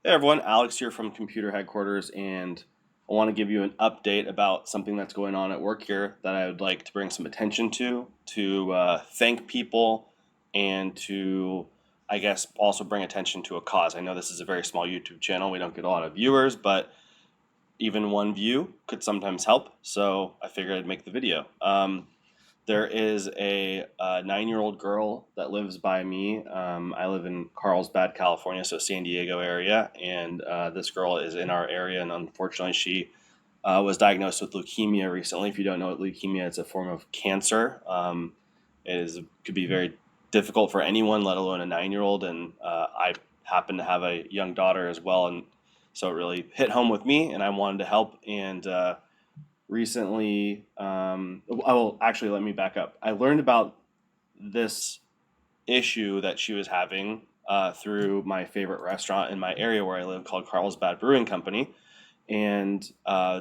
Hey everyone, Alex here from Computer Headquarters, and I want to give you an update about something that's going on at work here that I would like to bring some attention to thank people, and to, I guess, also bring attention to a cause. I know this is a very small YouTube channel, we don't get a lot of viewers, but even one view could sometimes help, so I figured I'd make the video. There is a 9-year-old girl that lives by me. I live in Carlsbad, California, so San Diego area, and this girl is in our area, and unfortunately, she was diagnosed with leukemia recently. If you don't know what leukemia is, a form of cancer. Could be very difficult for anyone, let alone a 9-year-old, and I happen to have a young daughter as well, and so it really hit home with me, and I wanted to help. And recently, actually, let me back up. I learned about this issue that she was having through my favorite restaurant in my area where I live, called Carlsbad Brewing Company. And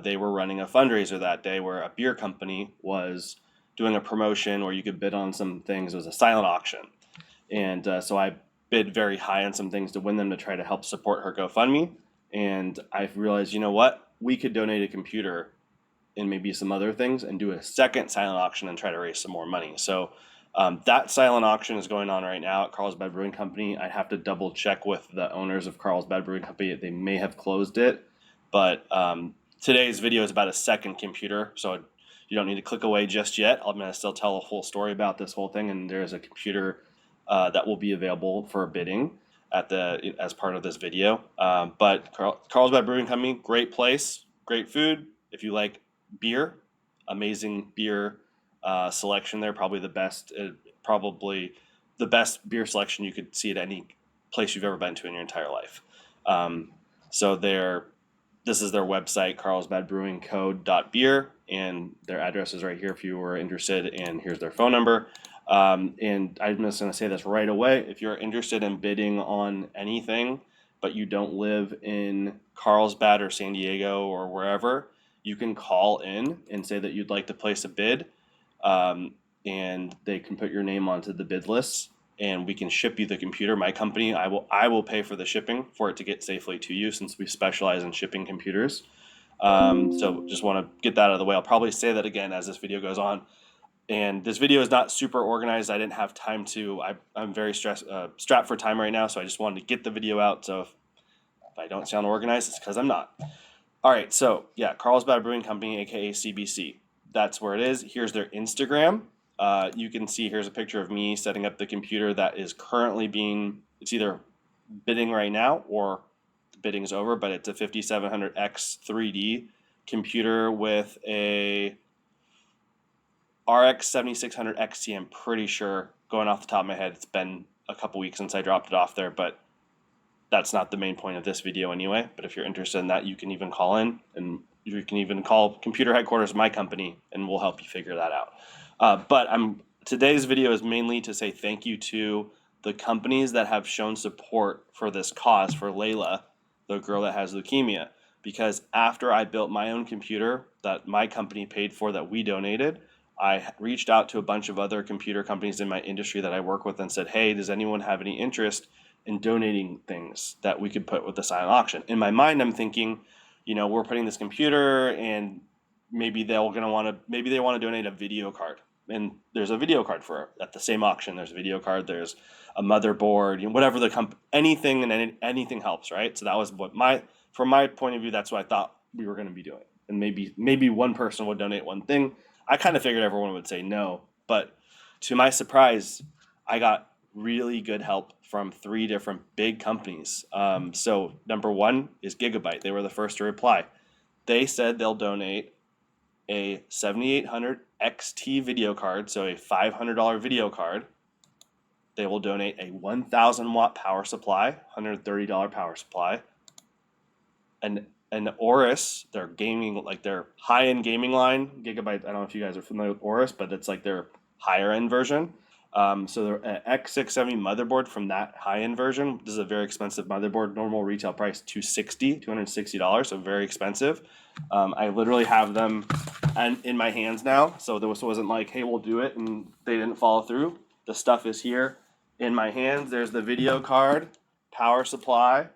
they were running a fundraiser that day where a beer company was doing a promotion where you could bid on some things. It was a silent auction. And so I bid very high on some things to win them to try to help support her GoFundMe. And I realized, you know what? We could donate a computer and maybe some other things and do a second silent auction and try to raise some more money. So that silent auction is going on right now at Carlsbad Brewing Company. I have to double check with the owners of Carlsbad Brewing Company. They may have closed it, but today's video is about a second computer, so you don't need to click away just yet. I'm going to still tell a full story about this whole thing, and there's a computer that will be available for bidding as part of this video. But Carlsbad Brewing Company, great place, great food. If you like beer, amazing beer selection there. Probably the best beer selection you could see at any place you've ever been to in your entire life. So this is their website, carlsbadbrewingco.beer, and their address is right here if you were interested, and here's their phone number. And I'm just going to say this right away. If you're interested in bidding on anything, but you don't live in Carlsbad or San Diego or wherever, you can call in and say that you'd like to place a bid, and they can put your name onto the bid list, and we can ship you the computer. My company, I will pay for the shipping for it to get safely to you, since we specialize in shipping computers. So just want to get that out of the way. I'll probably say that again as this video goes on. And this video is not super organized. I didn't have time to. I'm very strapped for time right now, so I just wanted to get the video out. So if I don't sound organized, it's because I'm not. All right, so yeah, Carlsbad Brewing Company, aka CBC. That's where it is. Here's their Instagram. You can see here's a picture of me setting up the computer that is currently it's either bidding right now or the bidding is over, but it's a 5700X 3D computer with a RX 7600 XT. I'm pretty sure, going off the top of my head, it's been a couple weeks since I dropped it off there, but that's not the main point of this video anyway. But if you're interested in that, you can even call in, and you can even call Computer Headquarters, my company, and we'll help you figure that out. But today's video is mainly to say thank you to the companies that have shown support for this cause for Layla, the girl that has leukemia. Because after I built my own computer that my company paid for, that we donated, I reached out to a bunch of other computer companies in my industry that I work with and said, hey, does anyone have any interest in donating things that we could put with the silent auction? In my mind, I'm thinking, we're putting this computer, and maybe they want to donate a video card. And there's a video card at the same auction. There's a video card, there's a motherboard, whatever anything, and anything helps, right? So that was from my point of view, that's what I thought we were going to be doing. And maybe one person would donate one thing. I kind of figured everyone would say no, but to my surprise, I got really good help from 3 different big companies. So number one is Gigabyte. They were the first to reply. They said they'll donate a 7800 XT video card, so a $500 video card. They will donate a 1,000 watt power supply, $130 power supply, and Aorus, their gaming, like their high-end gaming line. Gigabyte, I don't know if you guys are familiar with Aorus, but it's like their higher-end version. So their X670 motherboard from that high-end version. This is a very expensive motherboard. Normal retail price $260, so very expensive. I literally have them in my hands now, so this wasn't like, hey, we'll do it, and they didn't follow through. The stuff is here in my hands. There's the video card, power supply,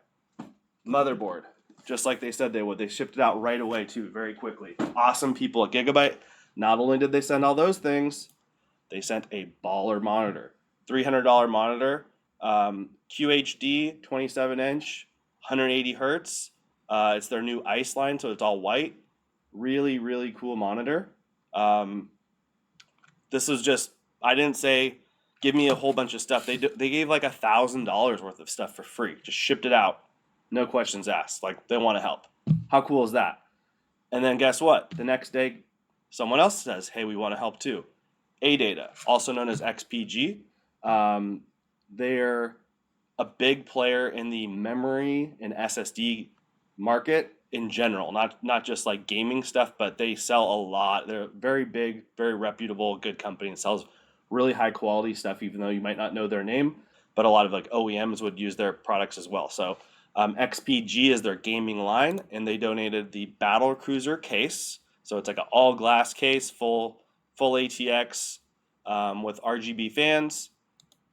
motherboard, just like they said they would. They shipped it out right away too, very quickly. Awesome people at Gigabyte. Not only did they send all those things, they sent a baller monitor, $300 monitor, QHD, 27-inch, 180 hertz. It's their new Ice line, so it's all white. Really, really cool monitor. Um, this was just, I didn't say give me a whole bunch of stuff. They gave like $1,000 worth of stuff for free. Just shipped it out, no questions asked. Like they want to help. How cool is that? And then guess what? The next day, someone else says, "Hey, we want to help too." ADATA, also known as XPG, they're a big player in the memory and SSD market in general, not just like gaming stuff, but they sell a lot. They're very big, very reputable, good company and sells really high quality stuff, even though you might not know their name, but a lot of like OEMs would use their products as well. So XPG is their gaming line, and they donated the Battle Cruiser case. So it's like an all glass case, full ATX with RGB fans.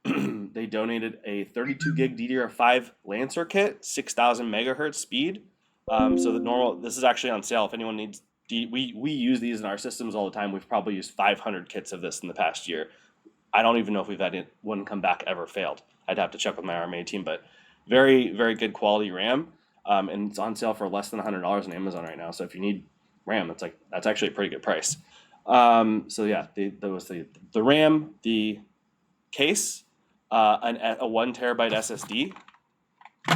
They donated a 32 gig DDR5 Lancer kit, 6,000 megahertz speed. So the normal, this is actually on sale if anyone needs. We use these in our systems all the time. We've probably used 500 kits of this in the past year. I don't even know if we've had one come back ever failed. I'd have to check with my RMA team, but very, very good quality RAM. And it's on sale for less than $100 on Amazon right now. So if you need RAM, that's actually a pretty good price. So yeah, there was the RAM, the case, a 1 terabyte SSD.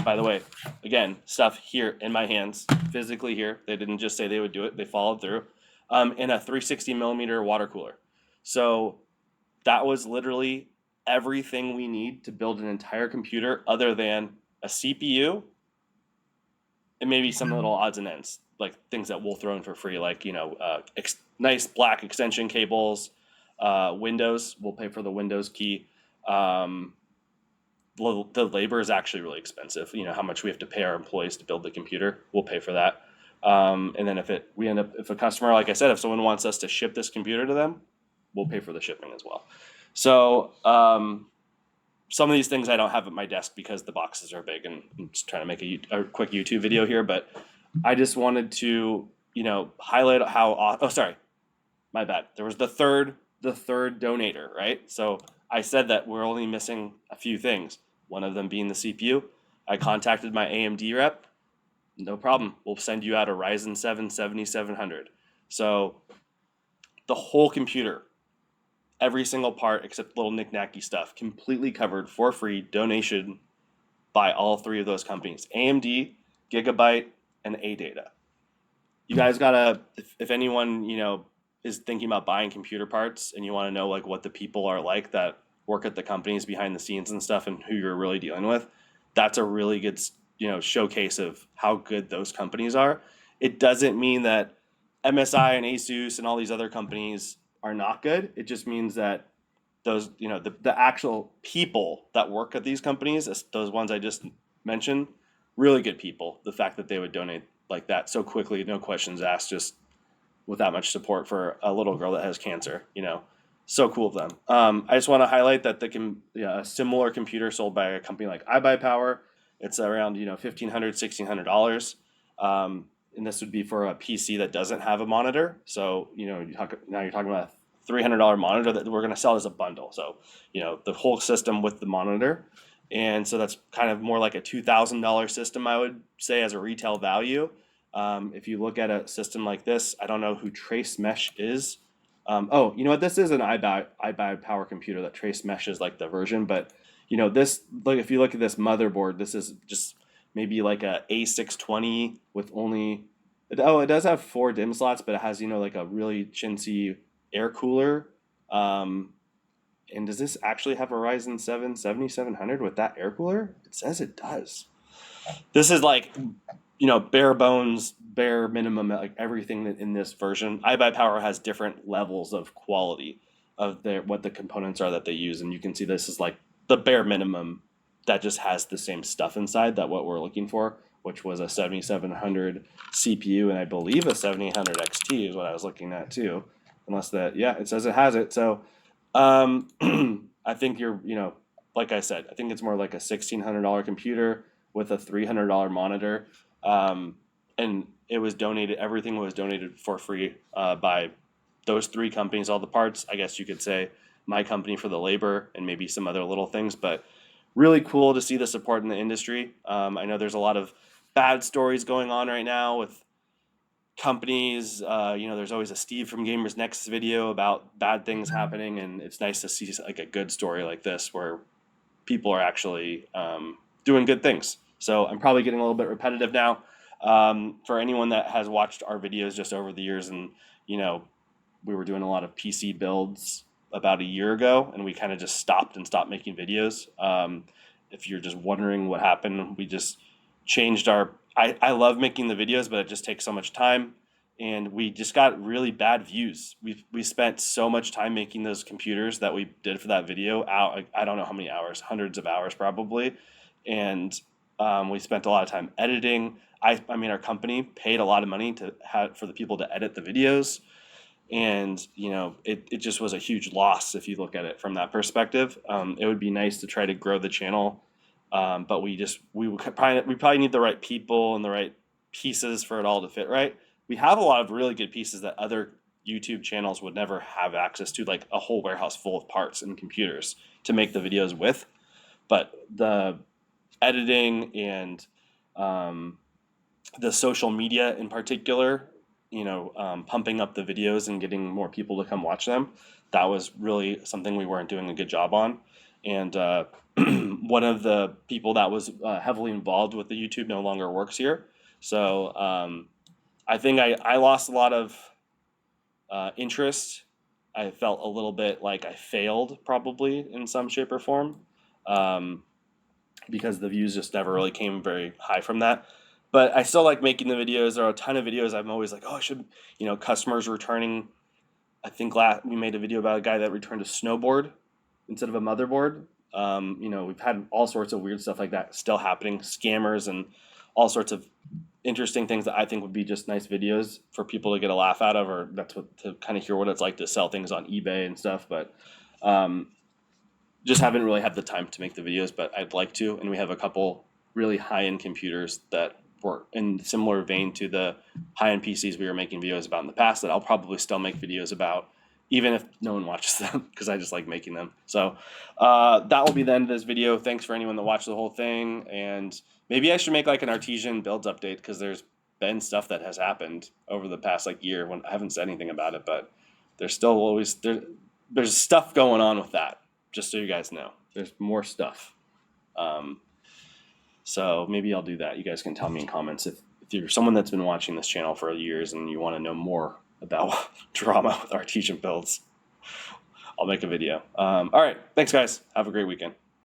By the way, again, stuff here in my hands, physically here. They didn't just say they would do it; they followed through. And a 360 millimeter water cooler. So that was literally everything we need to build an entire computer, other than a CPU and maybe some little odds and ends, like things that we'll throw in for free, like nice black extension cables, Windows. We'll pay for the Windows key. The labor is actually really expensive. You know how much we have to pay our employees to build the computer. We'll pay for that. And then if a customer, like I said, if someone wants us to ship this computer to them, we'll pay for the shipping as well. So some of these things I don't have at my desk because the boxes are big, and I'm just trying to make a quick YouTube video here. But I just wanted to, highlight how. Oh, sorry, my bad. There was the third donator, right? So I said that we're only missing a few things. One of them being the CPU. I contacted my AMD rep. No problem. We'll send you out a Ryzen 7 7700. So the whole computer, every single part except little knick-knacky stuff, completely covered for free, donation by all three of those companies: AMD, Gigabyte, and ADATA. You guys gotta, if anyone is thinking about buying computer parts and you want to know like what the people are like that work at the companies behind the scenes and stuff and who you're really dealing with, that's a really good showcase of how good those companies are. It doesn't mean that MSI and Asus and all these other companies are not good. It just means that those the actual people that work at these companies, those ones I just mentioned, really good people. The fact that they would donate like that so quickly, no questions asked, just with that much support for a little girl that has cancer, so cool of them. I just want to highlight that a similar computer sold by a company like iBuyPower, it's around $1,500, $1,600, and this would be for a PC that doesn't have a monitor. So now you're talking about a $300 monitor that we're going to sell as a bundle. So the whole system with the monitor, and so that's kind of more like a $2,000 system, I would say, as a retail value. If you look at a system like this, I don't know who Trace Mesh is. Oh, you know what? This is an iBuyPower computer that Trace Mesh is like the version, but this, like, if you look at this motherboard, this is just maybe like a A620 with only, it does have 4 DIMM slots, but it has like a really chintzy air cooler. And does this actually have a Ryzen 7 7700 with that air cooler? It says it does. This is like bare bones, bare minimum, like everything in this version. iBuyPower has different levels of quality of what the components are that they use, and you can see this is like the bare minimum that just has the same stuff inside that what we're looking for, which was a 7700 CPU, and I believe a 7800 XT is what I was looking at too. Unless it says it has it. So I think like I said, I think it's more like a $1,600 computer. with a $300 monitor. And it was donated, everything was donated for free by those three companies, all the parts, I guess you could say, my company for the labor and maybe some other little things, but really cool to see the support in the industry. I know there's a lot of bad stories going on right now with companies. There's always a Steve from Gamers Next video about bad things happening, and it's nice to see like a good story like this where people are actually doing good things. So I'm probably getting a little bit repetitive now. For anyone that has watched our videos just over the years, and we were doing a lot of PC builds about a year ago, and we kind of just stopped making videos. If you're just wondering what happened, we just changed our. I love making the videos, but it just takes so much time, and we just got really bad views. We spent so much time making those computers that we did for that video out. I don't know how many hours, hundreds of hours probably, and we spent a lot of time editing. I mean, our company paid a lot of money for the people to edit the videos. And it just was a huge loss if you look at it from that perspective. It would be nice to try to grow the channel, but we probably need the right people and the right pieces for it all to fit right. We have a lot of really good pieces that other YouTube channels would never have access to, like a whole warehouse full of parts and computers to make the videos with. But the editing and the social media in particular, pumping up the videos and getting more people to come watch them, that was really something we weren't doing a good job on. And one of the people that was heavily involved with the YouTube no longer works here. So I think I lost a lot of interest. I felt a little bit like I failed probably in some shape or form, because the views just never really came very high from that. But I still like making the videos. There are a ton of videos I'm always like, oh, I should, customers returning. I think we made a video about a guy that returned a snowboard instead of a motherboard. We've had all sorts of weird stuff like that still happening, scammers and all sorts of interesting things that I think would be just nice videos for people to get a laugh out of, or to kind of hear what it's like to sell things on eBay and stuff. But just haven't really had the time to make the videos, but I'd like to. And we have a couple really high-end computers that were in similar vein to the high-end PCs we were making videos about in the past that I'll probably still make videos about, even if no one watches them, because I just like making them. So that will be the end of this video. Thanks for anyone that watched the whole thing. And maybe I should make like an artesian builds update, because there's been stuff that has happened over the past year when I haven't said anything about it, but there's still always there's stuff going on with that. Just so you guys know, there's more stuff. So maybe I'll do that. You guys can tell me in comments if you're someone that's been watching this channel for years and you want to know more about drama with artesian builds. I'll make a video. All right. Thanks, guys. Have a great weekend.